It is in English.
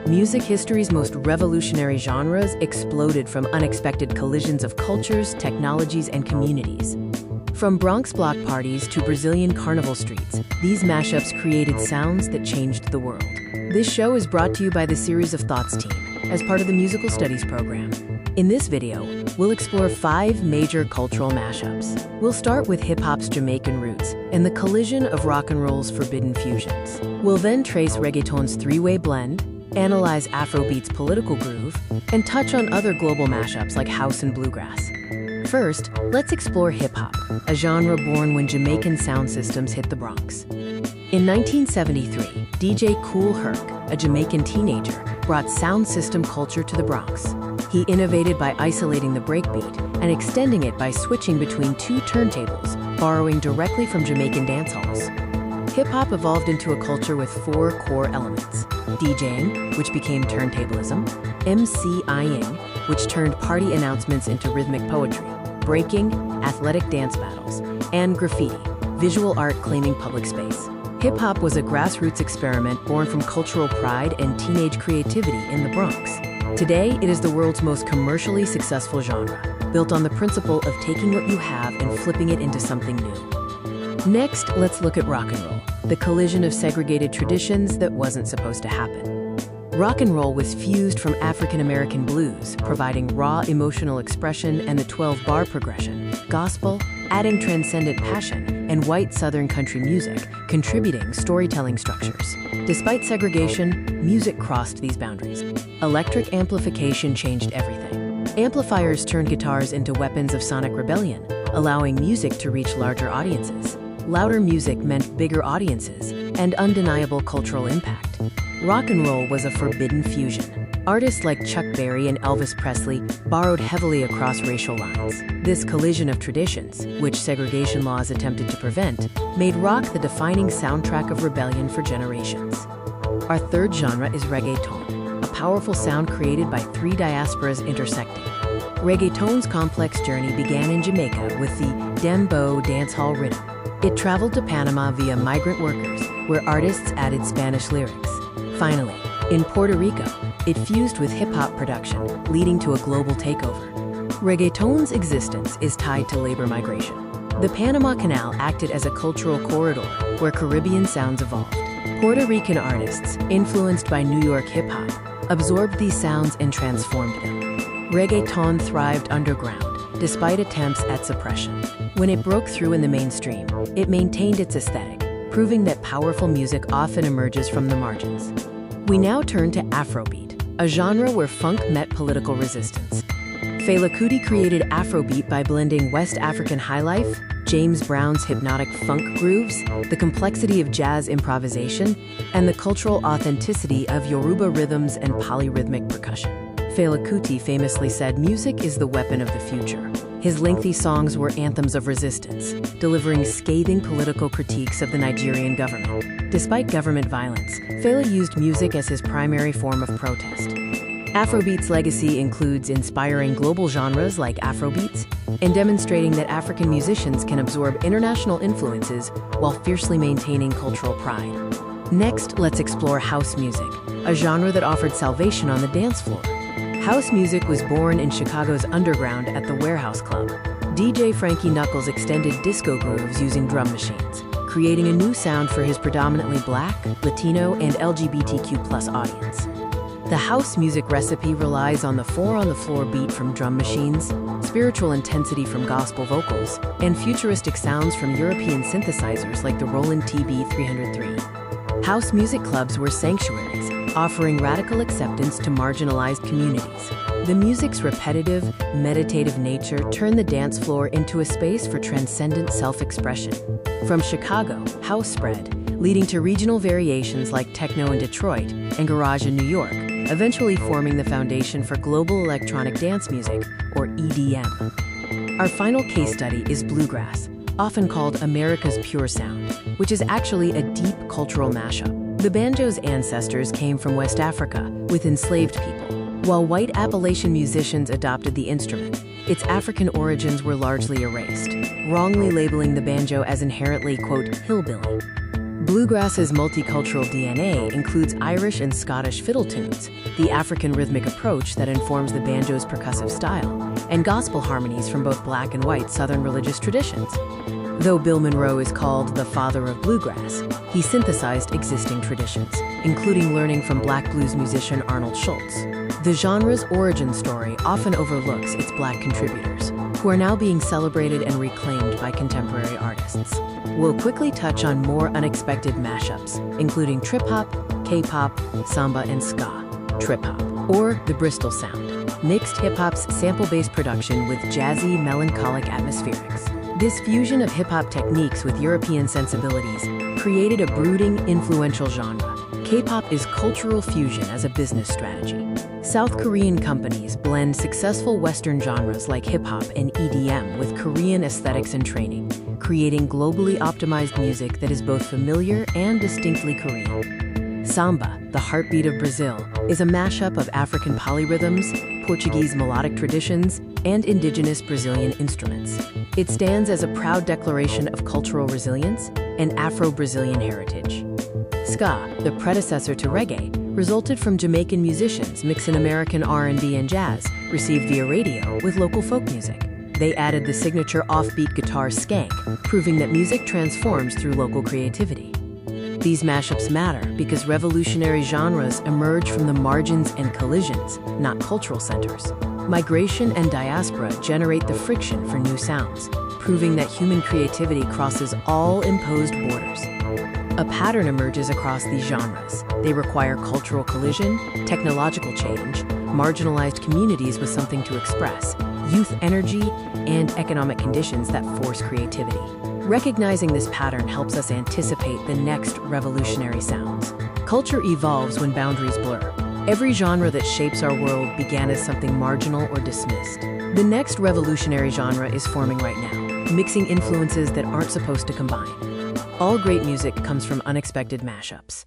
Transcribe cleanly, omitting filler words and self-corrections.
music history's most revolutionary genres exploded from unexpected collisions of cultures, technologies, and communities. From Bronx block parties to Brazilian carnival streets, these mashups created sounds that changed the world. This show is brought to you by the Series of Thoughts team, as part of the Musical Studies program. In this video, we'll explore 5 major cultural mashups. We'll start with hip-hop's Jamaican roots and the collision of rock and roll's forbidden fusions. We'll then trace reggaeton's three-way blend, analyze Afrobeat's political groove, and touch on other global mashups like house and bluegrass. First, let's explore hip-hop, a genre born when Jamaican sound systems hit the Bronx. In 1973, DJ Kool Herc, a Jamaican teenager, brought sound system culture to the Bronx. He innovated by isolating the breakbeat and extending it by switching between 2 turntables, borrowing directly from Jamaican dance halls. Hip-hop evolved into a culture with 4 core elements: DJing, which became turntablism; MCing, which turned party announcements into rhythmic poetry; breaking, athletic dance battles; and graffiti, visual art claiming public space. Hip-hop was a grassroots experiment born from cultural pride and teenage creativity in the Bronx. Today, it is the world's most commercially successful genre, built on the principle of taking what you have and flipping it into something new. Next, let's look at rock and roll, the collision of segregated traditions that wasn't supposed to happen. Rock and roll was fused from African-American blues, providing raw emotional expression, and the 12-bar progression, gospel, adding transcendent passion, and white Southern country music, contributing storytelling structures. Despite segregation, music crossed these boundaries. Electric amplification changed everything. Amplifiers turned guitars into weapons of sonic rebellion, allowing music to reach larger audiences. Louder music meant bigger audiences and undeniable cultural impact. Rock and roll was a forbidden fusion. Artists like Chuck Berry and Elvis Presley borrowed heavily across racial lines. This collision of traditions, which segregation laws attempted to prevent, made rock the defining soundtrack of rebellion for generations. Our third genre is reggaeton, a powerful sound created by 3 diasporas intersecting. Reggaeton's complex journey began in Jamaica with the dembow dancehall rhythm. It traveled to Panama via migrant workers, where artists added Spanish lyrics. Finally, in Puerto Rico, it fused with hip-hop production, leading to a global takeover. Reggaeton's existence is tied to labor migration. The Panama Canal acted as a cultural corridor where Caribbean sounds evolved. Puerto Rican artists, influenced by New York hip-hop, absorbed these sounds and transformed them. Reggaeton thrived underground, despite attempts at suppression. When it broke through in the mainstream, it maintained its aesthetic, proving that powerful music often emerges from the margins. We now turn to Afrobeat, a genre where funk met political resistance. Fela Kuti created Afrobeat by blending West African highlife, James Brown's hypnotic funk grooves, the complexity of jazz improvisation, and the cultural authenticity of Yoruba rhythms and polyrhythmic percussion. Fela Kuti famously said, "Music is the weapon of the future." His lengthy songs were anthems of resistance, delivering scathing political critiques of the Nigerian government. Despite government violence, Fela used music as his primary form of protest. Afrobeat's legacy includes inspiring global genres like Afrobeats and demonstrating that African musicians can absorb international influences while fiercely maintaining cultural pride. Next, let's explore house music, a genre that offered salvation on the dance floor. House music was born in Chicago's underground at the Warehouse Club. DJ Frankie Knuckles extended disco grooves using drum machines, creating a new sound for his predominantly Black, Latino, and LGBTQ+ audience. The house music recipe relies on the 4-on-the-floor beat from drum machines, spiritual intensity from gospel vocals, and futuristic sounds from European synthesizers like the Roland TB-303. House music clubs were sanctuaries, offering radical acceptance to marginalized communities. The music's repetitive, meditative nature turned the dance floor into a space for transcendent self-expression. From Chicago, house spread, leading to regional variations like techno in Detroit and garage in New York, eventually forming the foundation for global electronic dance music, or EDM. Our final case study is bluegrass, often called America's pure sound, which is actually a deep cultural mashup. The banjo's ancestors came from West Africa with enslaved people. While white Appalachian musicians adopted the instrument, its African origins were largely erased, wrongly labeling the banjo as inherently, quote, hillbilly. Bluegrass's multicultural DNA includes Irish and Scottish fiddle tunes, the African rhythmic approach that informs the banjo's percussive style, and gospel harmonies from both black and white Southern religious traditions. Though Bill Monroe is called the father of bluegrass, he synthesized existing traditions, including learning from black blues musician Arnold Schultz. The genre's origin story often overlooks its black contributors, who are now being celebrated and reclaimed by contemporary artists. We'll quickly touch on more unexpected mashups, including trip-hop, K-pop, samba, and ska. Trip-hop, or the Bristol sound, mixed hip-hop's sample-based production with jazzy, melancholic atmospherics. This fusion of hip-hop techniques with European sensibilities created a brooding, influential genre. K-pop is cultural fusion as a business strategy. South Korean companies blend successful Western genres like hip-hop and EDM with Korean aesthetics and training, creating globally optimized music that is both familiar and distinctly Korean. Samba, the heartbeat of Brazil, is a mashup of African polyrhythms, Portuguese melodic traditions, and indigenous Brazilian instruments. It stands as a proud declaration of cultural resilience and Afro-Brazilian heritage. Ska, the predecessor to reggae, resulted from Jamaican musicians mixing American R&B and jazz, received via radio with local folk music. They added the signature offbeat guitar skank, proving that music transforms through local creativity. These mashups matter because revolutionary genres emerge from the margins and collisions, not cultural centers. Migration and diaspora generate the friction for new sounds, proving that human creativity crosses all imposed borders. A pattern emerges across these genres. They require cultural collision, technological change, marginalized communities with something to express, youth energy, and economic conditions that force creativity. Recognizing this pattern helps us anticipate the next revolutionary sounds. Culture evolves when boundaries blur. Every genre that shapes our world began as something marginal or dismissed. The next revolutionary genre is forming right now, mixing influences that aren't supposed to combine. All great music comes from unexpected mashups.